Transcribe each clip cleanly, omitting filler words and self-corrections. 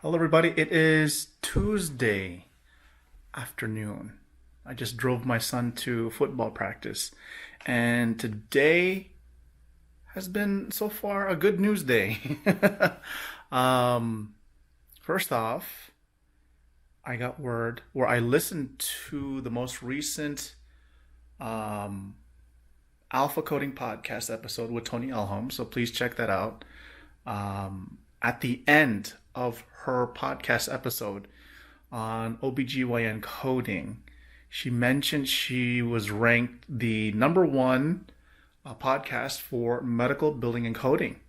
Hello, everybody. It is Tuesday afternoon. I just drove my son to football practice, and today has been so far a good news day. um, First off, I got word, or I listened to the most recent um, Alpha Coding podcast episode with Tony Elholm, so please check that out. At the end of her podcast episode on OBGYN coding, she mentioned she was ranked the number one podcast for medical building and coding.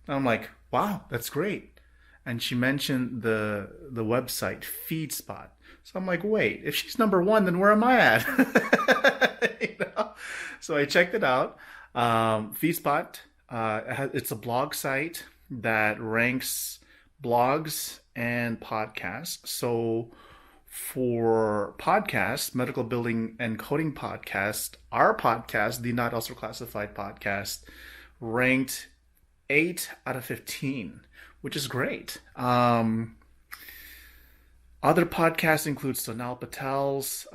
And I'm like, wow, that's great. And she mentioned the website FeedSpot. So I'm like, wait, if she's number one, then where am I at? So I checked it out. FeedSpot, it's a blog site that ranks blogs and podcasts. So for podcasts, medical building and coding podcast, our podcast, the Not Also Classified podcast, ranked 8 out of 15, which is great. Other podcasts include Sonal Patel's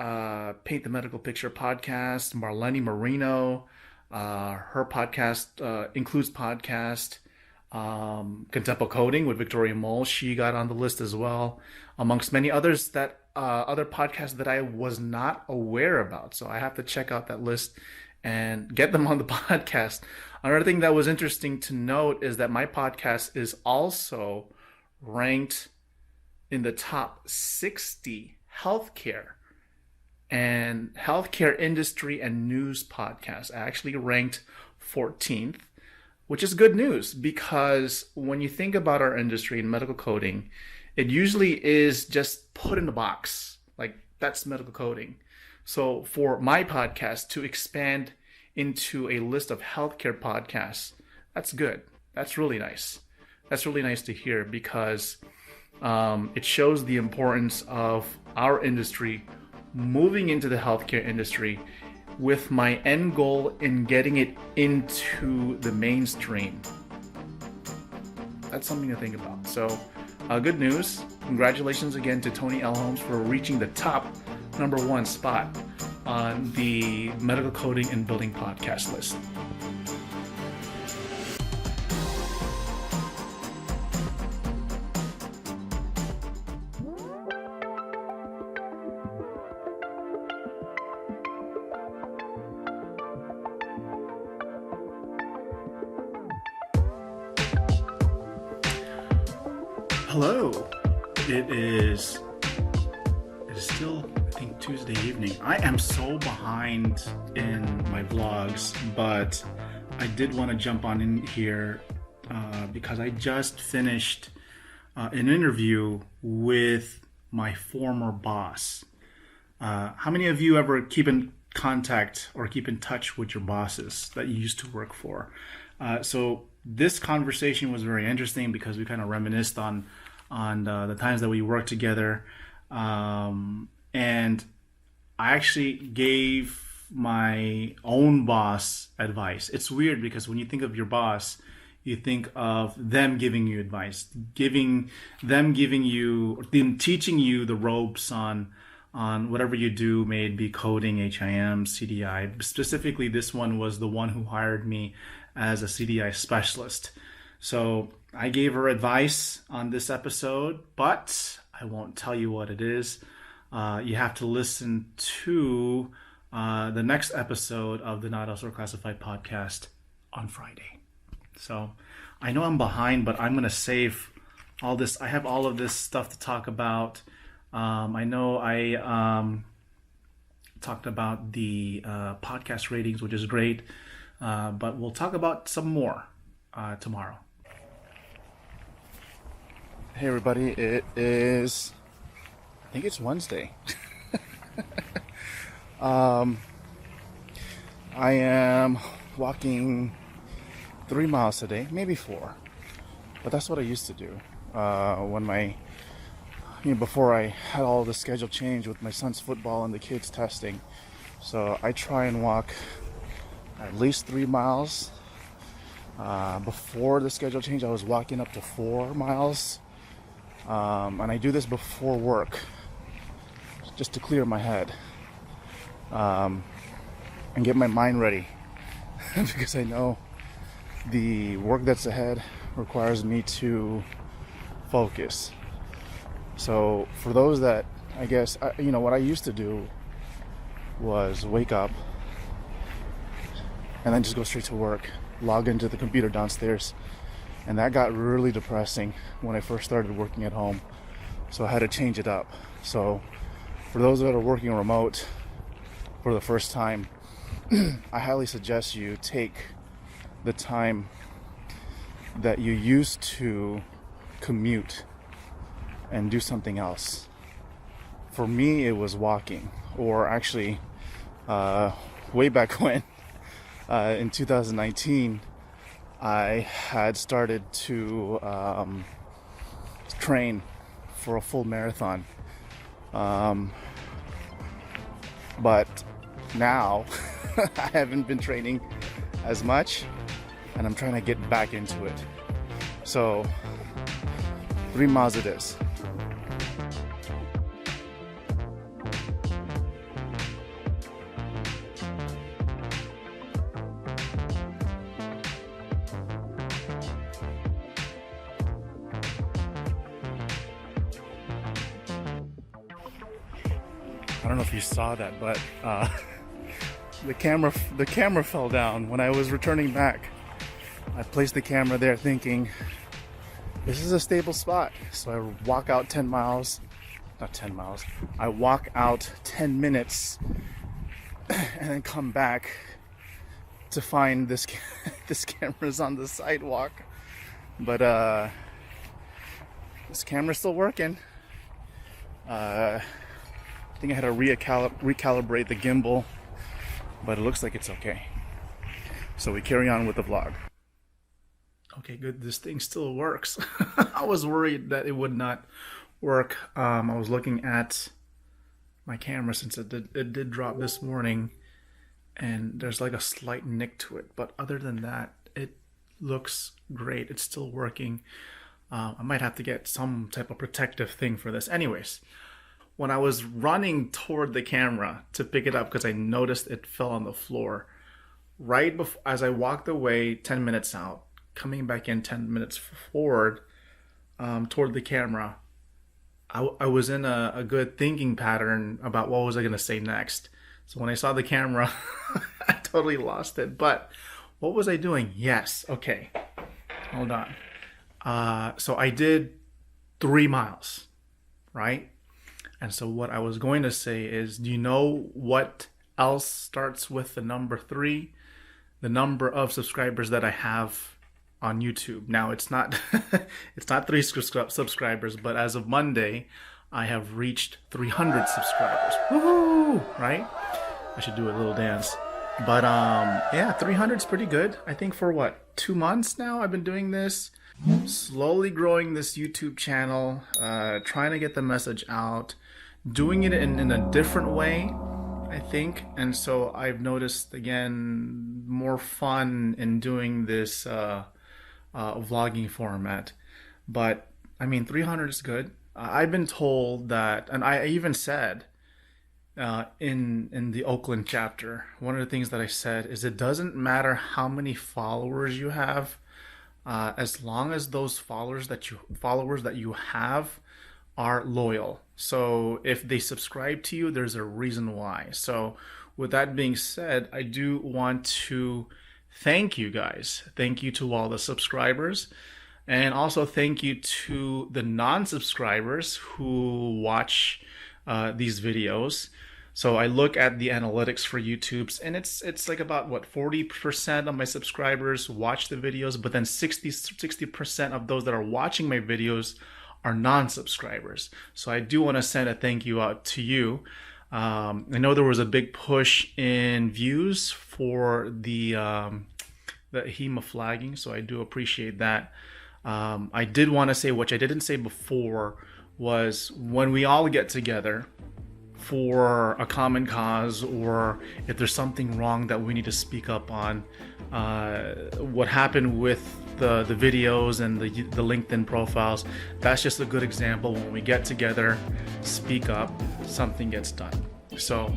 Paint the Medical Picture podcast, Marlene Marino. Her podcast includes podcast. Contempo Coding with Victoria Mole, she got on the list as well, amongst many others that other podcasts that I was not aware about. So I have to check out that list and get them on the podcast. Another thing that was interesting to note is that my podcast is also ranked in the top 60 healthcare industry and news podcasts. I actually ranked 14th, which is good news, because when you think about our industry in medical coding, it usually is just put in a box, like that's medical coding. So for my podcast to expand into a list of healthcare podcasts, that's good. That's really nice. That's really nice to hear, because it shows the importance of our industry moving into the healthcare industry, with my end goal in getting it into the mainstream. That's something to think about. So, good news. Congratulations again to Tony Elholm for reaching the top number one spot on the Medical Coding and Building podcast list. Hello. It is still, I think, Tuesday evening. I am so behind in my vlogs, but I did want to jump on in here because I just finished an interview with my former boss. How many of you ever keep in contact or keep in touch with your bosses that you used to work for? So this conversation was very interesting because we kind of reminisced on the times that we worked together, and I actually gave my own boss advice. It's weird because when you think of your boss, you think of them giving you advice, them teaching you the ropes on whatever you do, may it be coding, HIM, CDI. Specifically, this one was the one who hired me as a CDI specialist. So I gave her advice on this episode, but I won't tell you what it is. You have to listen to the next episode of the Not Also Classified podcast on Friday. So I know I'm behind, but I'm going to save all this. I have all of this stuff to talk about. I know I talked about the podcast ratings, which is great, but we'll talk about some more tomorrow. Hey everybody, it is, I think it's Wednesday. I am walking 3 miles a day, maybe 4, but that's what I used to do before I had all the schedule change with my son's football and the kids testing. So I try and walk at least 3 miles. Before the schedule change, I was walking up to 4 miles. And I do this before work just to clear my head and get my mind ready because I know the work that's ahead requires me to focus. So for those that, I guess, what I used to do was wake up and then just go straight to work, log into the computer downstairs. And that got really depressing when I first started working at home. So I had to change it up. So for those that are working remote for the first time, I highly suggest you take the time that you used to commute and do something else. For me, it was walking, or actually, way back when, in 2019, I had started to train for a full marathon. But now I haven't been training as much, and I'm trying to get back into it. So 3 miles it is. I don't know if you saw that, but the camera fell down when I was returning back. I placed the camera there thinking, this is a stable spot. So I walk out 10 miles, not 10 miles, I walk out 10 minutes and then come back to find this camera's on the sidewalk. But this camera's still working. I think I had to recalibrate the gimbal, but it looks like it's okay. So we carry on with the vlog. Okay, good. This thing still works. I was worried that it would not work. I was looking at my camera since it did drop this morning, and there's like a slight nick to it. But other than that, it looks great. It's still working. I might have to get some type of protective thing for this. Anyways, when I was running toward the camera to pick it up because I noticed it fell on the floor, right before, as I walked away 10 minutes out, coming back in 10 minutes forward toward the camera, I was in a good thinking pattern about what was I going to say next. So when I saw the camera, I totally lost it. But what was I doing? Yes. Okay. Hold on. So I did 3 miles, right? And so what I was going to say is, do you know what else starts with the number 3? The number of subscribers that I have on YouTube. Now it's not it's not 3 subscribers, but as of Monday, I have reached 300 subscribers. Woohoo! Right? I should do a little dance. But yeah, 300 is pretty good. I think for what, 2 months now I've been doing this, slowly growing this YouTube channel, trying to get the message out, doing it in a different way, I think. And so I've noticed, again, more fun in doing this vlogging format. But I mean, 300 is good. I've been told that, and I even said in the Oakland chapter, one of the things that I said is, it doesn't matter how many followers you have, as long as those followers that you have are loyal. So if they subscribe to you, there's a reason why. So with that being said, I do want to thank you guys. Thank you to all the subscribers, and also thank you to the non-subscribers who watch these videos. So I look at the analytics for YouTube's, and it's like about, what, 40% of my subscribers watch the videos, but then 60% of those that are watching my videos are non-subscribers. So I do want to send a thank you out to you. I know there was a big push in views for the HEMA flagging, so I do appreciate that. I did want to say, which I didn't say before, was when we all get together for a common cause, or if there's something wrong that we need to speak up on, what happened with the videos and the LinkedIn profiles. That's just a good example. When we get together, speak up, something gets done. So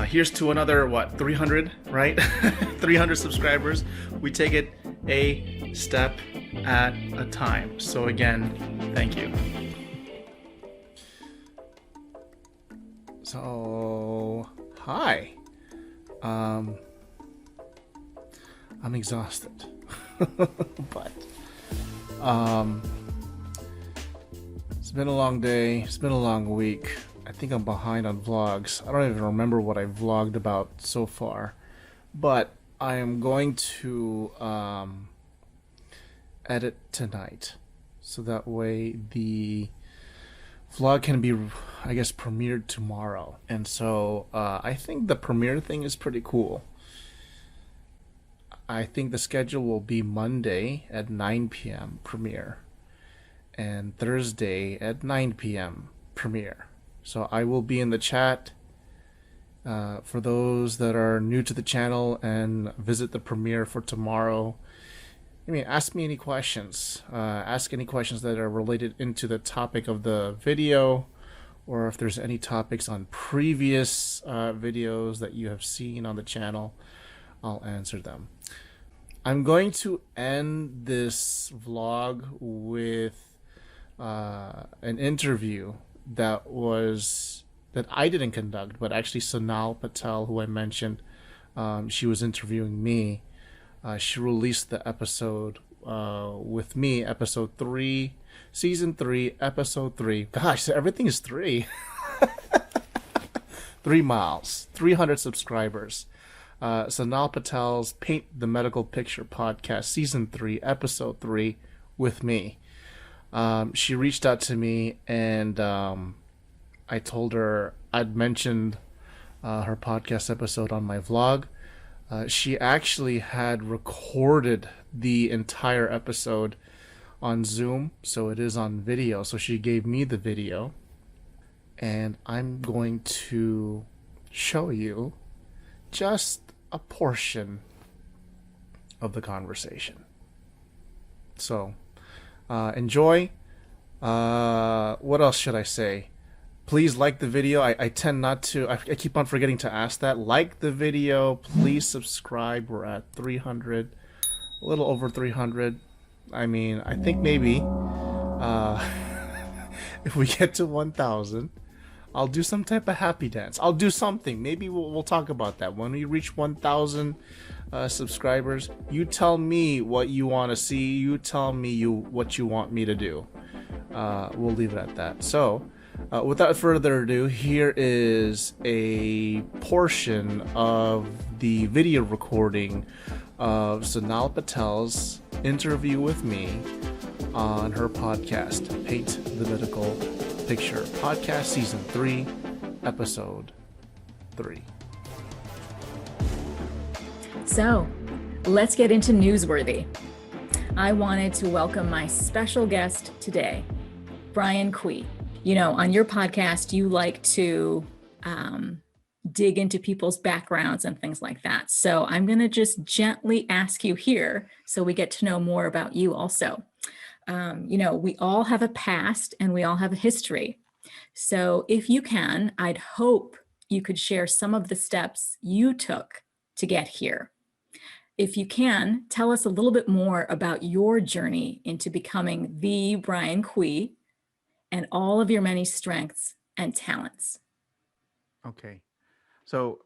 here's to another 300, right? 300 subscribers. We take it a step at a time. So again, thank you. So hi. I'm exhausted. But it's been a long day, it's been a long week. I think I'm behind on vlogs. I don't even remember what I vlogged about so far. But I am going to edit tonight. So that way the vlog can be, I guess, premiered tomorrow. And so I think the premiere thing is pretty cool. I think the schedule will be Monday at 9 p.m. premiere and Thursday at 9 p.m. premiere. So I will be in the chat for those that are new to the channel and visit the premiere for tomorrow. I mean, ask me any questions. Ask any questions that are related into the topic of the video, or if there's any topics on previous videos that you have seen on the channel, I'll answer them. I'm going to end this vlog with an interview that I didn't conduct, but actually Sonal Patel, who I mentioned, she was interviewing me. She released the episode with me, episode 3, season 3, episode 3. Gosh, everything is 3. 3 miles, 300 subscribers. Sonal Patel's Paint the Medical Picture podcast, season 3, episode 3, with me. She reached out to me, and I told her I'd mentioned her podcast episode on my vlog. She actually had recorded the entire episode on Zoom, so it is on video. So she gave me the video, and I'm going to show you just a portion of the conversation. So enjoy. What else should I say? Please like the video. I tend not to. I keep on forgetting to ask that. Like the video. Please subscribe. We're at 300, a little over 300. I mean, I think maybe if we get to 1,000, I'll do some type of happy dance. I'll do something. Maybe we'll talk about that when we reach 1,000 subscribers. You tell me what you want to see. You tell me what you want me to do. We'll leave it at that. So. Without further ado, here is a portion of the video recording of Sonal Patel's interview with me on her podcast, Paint the Medical Picture podcast, season 3, episode 3. So, let's get into newsworthy. I wanted to welcome my special guest today, Brian Kui. You know, on your podcast, you like to dig into people's backgrounds and things like that. So I'm going to just gently ask you here so we get to know more about you also. You know, we all have a past and we all have a history. So if you can, I'd hope you could share some of the steps you took to get here. If you can, tell us a little bit more about your journey into becoming the Brian Kui and all of your many strengths and talents. Okay. So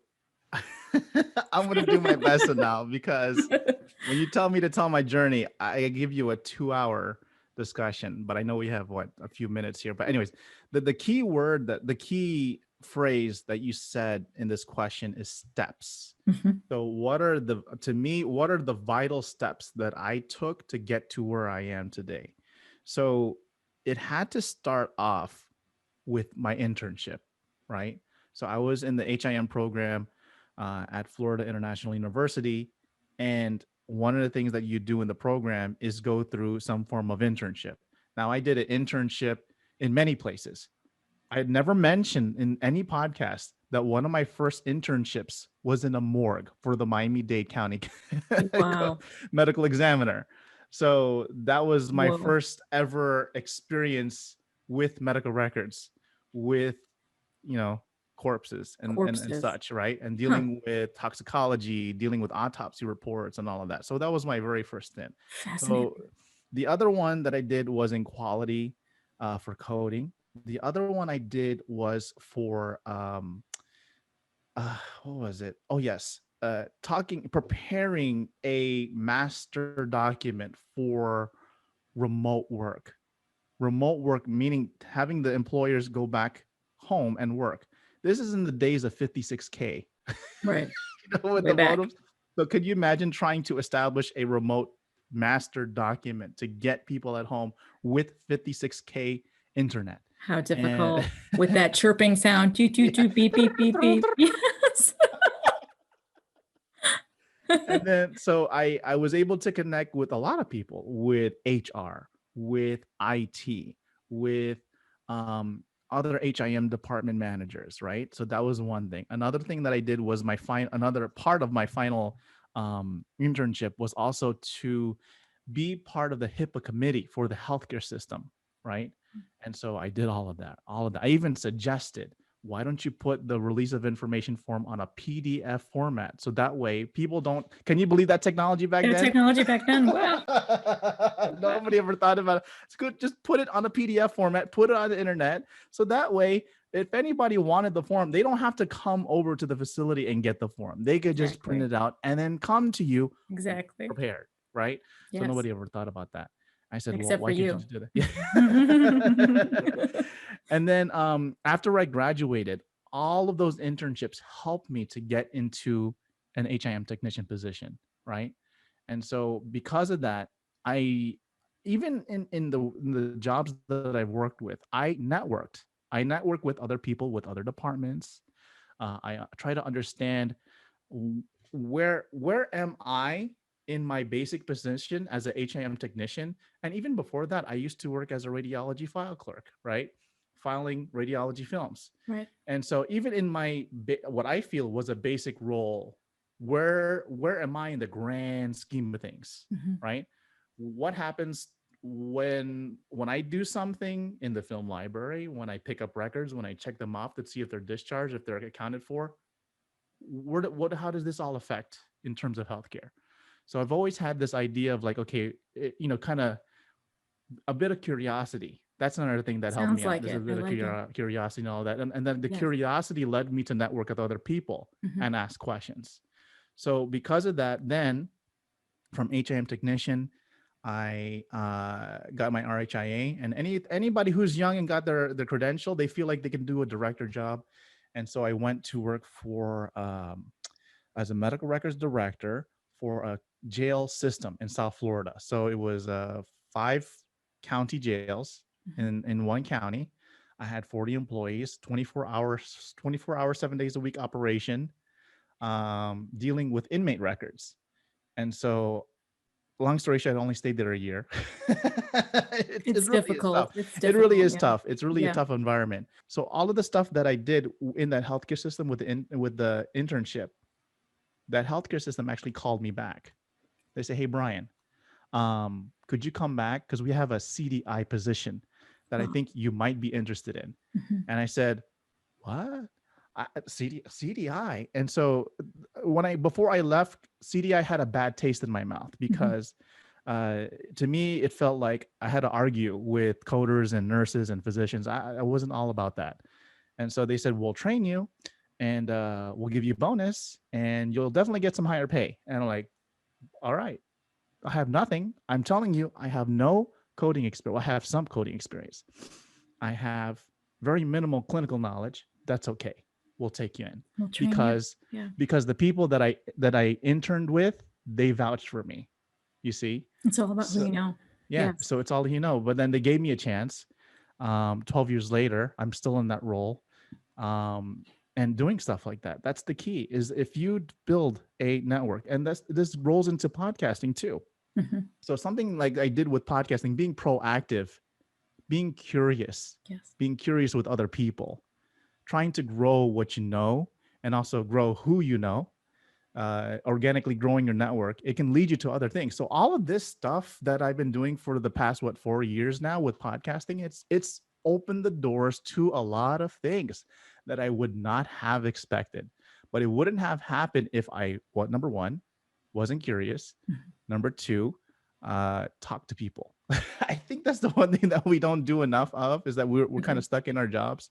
I'm going to do my best now, because when you tell me to tell my journey, I give you a 2-hour discussion, but I know we have a few minutes here. But anyways, the key word, the key phrase that you said in this question is steps. Mm-hmm. So what are the vital steps that I took to get to where I am today? So it had to start off with my internship, right? So I was in the HIM program at Florida International University. And one of the things that you do in the program is go through some form of internship. Now, I did an internship in many places. I had never mentioned in any podcast that one of my first internships was in a morgue for the Miami-Dade County Wow. medical examiner. So that was my Whoa. first ever experience with medical records, with, you know, corpses and Corpses. such, right? And Huh. dealing with toxicology, dealing with autopsy reports and all of that. So that was my very first stint. So Fascinating. the other one that I did was in quality for coding. The other one I did was for what was it? Oh yes, preparing a master document for remote work. Remote work meaning having the employers go back home and work. This is in the days of 56K, Right. with Way the back. modems. So could you imagine trying to establish a remote master document to get people at home with 56K internet? How And difficult with that chirping sound. Toot, toot, toot, beep, beep, beep, beep. Yes. and then so I was able to connect with a lot of people, with HR, with IT, with other HIM department managers, right? So that was one thing. Another thing that I did was another part of my final internship was also to be part of the HIPAA committee for the healthcare system, right? And so I did all of that, all of that. I even suggested, why don't you put the release of information form on a PDF format? So that way people don't, can you believe that technology back Yeah, then? technology back then. Wow. Wow. Nobody ever thought about it. It's good. Just put it on a PDF format, put it on the internet. So that way, if anybody wanted the form, they don't have to come over to the facility and get the form. They could just print Exactly. it out and then come to you Exactly. prepared, right? So Yes. nobody ever thought about that. I said, well, Except for why can't you you. just do that? Yeah. And then after I graduated, all of those internships helped me to get into an HIM technician position, right? And so because of that, I even in the jobs that I've worked with, I networked. I network with other people, with other departments. I try to understand where am I in my basic position as a HIM technician. And even before that, I used to work as a radiology file clerk, right? Filing radiology films. Right. And so even in my what I feel was a basic role, where am I in the grand scheme of things, Mhm. right? What happens when I do something in the film library, when I pick up records, when I check them off to see if they're discharged, if they're accounted for, how does this all affect in terms of healthcare? So I've always had this idea of like, okay, kind of a bit of curiosity. That's another thing that helped Sounds me out. like There's a it. I bit of like it. curiosity and all that. And then the Yes. curiosity led me to network with other people Mhm. and ask questions. So because of that, then from HIM technician, I got my RHIA. And anybody who's young and got their credential, they feel like they can do a director job. And so I went to work for as a medical records director for a jail system in South Florida. So it was 5 county jails Mhm. in one county. I had 40 employees, 24 hours, 7 days a week operation, dealing with inmate records. And so long story short, I only stayed there a year. It It's really is tough. difficult. It's It really difficult. is Yeah. tough. It's really a Yeah. tough environment. So all of the stuff that I did in that healthcare system with the internship, that healthcare system actually called me back. They say, "Hey, Brian, could you come back? Because we have a CDI position that I Wow. think you might be interested in." Mhm. And I said, "What? CDI?" And so before I left, CDI had a bad taste in my mouth Mhm. because to me, it felt like I had to argue with coders and nurses and physicians. I wasn't all about that. And so they said, "We'll train you and we'll give you a bonus and you'll definitely get some higher pay." And I'm like, all right, I have nothing. I'm telling you, I have no coding experience. Well, I have some coding experience. I have very minimal clinical knowledge. That's okay. We'll take you in We'll train you. because Yeah. because the people that I interned with, they vouched for me. You see, It's all about who so you know. yeah, Yes. so it's all you know. But then they gave me a chance. 12 years later, I'm still in that role, and doing stuff like that. That's the key. Is if you build a network, and this rolls into podcasting too. Mhm. So something like I did with podcasting, being proactive, Yes. being curious with other people, trying to grow what you know, and also grow who you know. organically growing your network, it can lead you to other things. So all of this stuff that I've been doing for the past 4 years now with podcasting, it's opened the doors to a lot of things that I would not have expected. But it wouldn't have happened if I, number one, wasn't curious. Number two, talk to people. I think that's the one thing that we don't do enough of, is that we're kind of stuck in our jobs.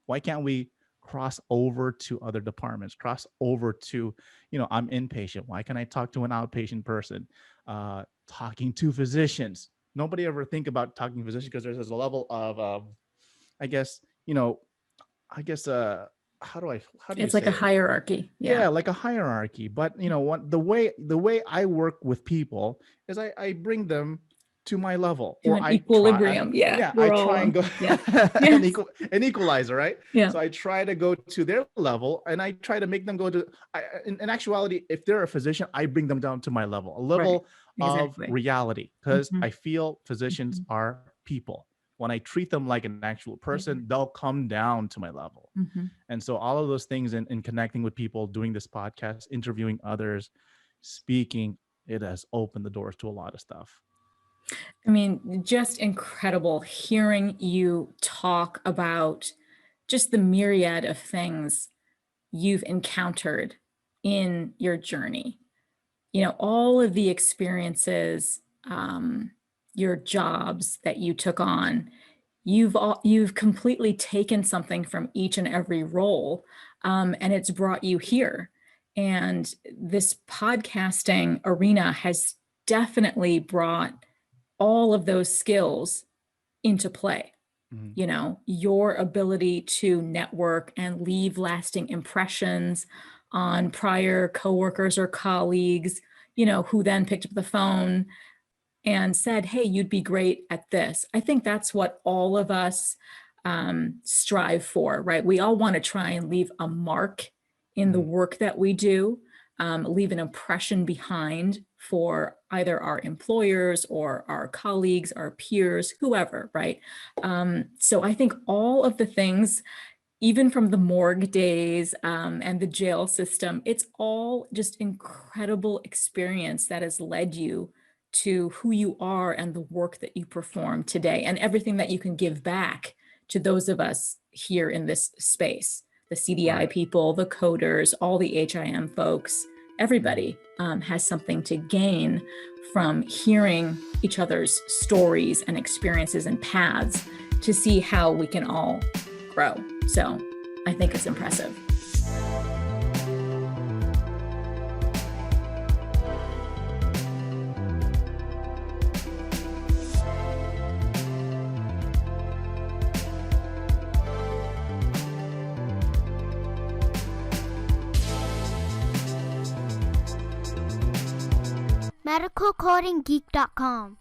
Why can't we cross over to other departments, cross over to, I'm inpatient. Why can't I talk to an outpatient person? Talking to physicians. Nobody ever think about talking to physicians because there's a level of, I guess, how do you it's like say a hierarchy. Yeah, like a hierarchy. But the way I work with people is I bring them to my level, to an equilibrium. I try and go an equalizer, right? Yeah. So I try to go to their level, and I try to make them go to. In actuality, if they're a physician, I bring them down to my level, a level of reality, because I feel physicians are people. When I treat them like an actual person, they'll come down to my level. And so all of those things in connecting with people, doing this podcast, interviewing others, speaking, it has opened the doors to a lot of stuff. I mean, just incredible hearing you talk about just the myriad of things you've encountered in your journey. All of the experiences, your jobs that you took on, you've completely taken something from each and every role, and it's brought you here. And this podcasting arena has definitely brought all of those skills into play. Your ability to network and leave lasting impressions on prior coworkers or colleagues, who then picked up the phone and said, hey, you'd be great at this. I think that's what all of us strive for, right? We all want to try and leave a mark in the work that we do, leave an impression behind for either our employers or our colleagues, our peers, whoever, right? So I think all of the things, even from the morgue days and the jail system, it's all just incredible experience that has led you to who you are and the work that you perform today, and everything that you can give back to those of us here in this space, the CDI people, the coders, all the HIM folks. Everybody has something to gain from hearing each other's stories and experiences and paths to see how we can all grow. So I think it's impressive. MedicalCodingGeek.com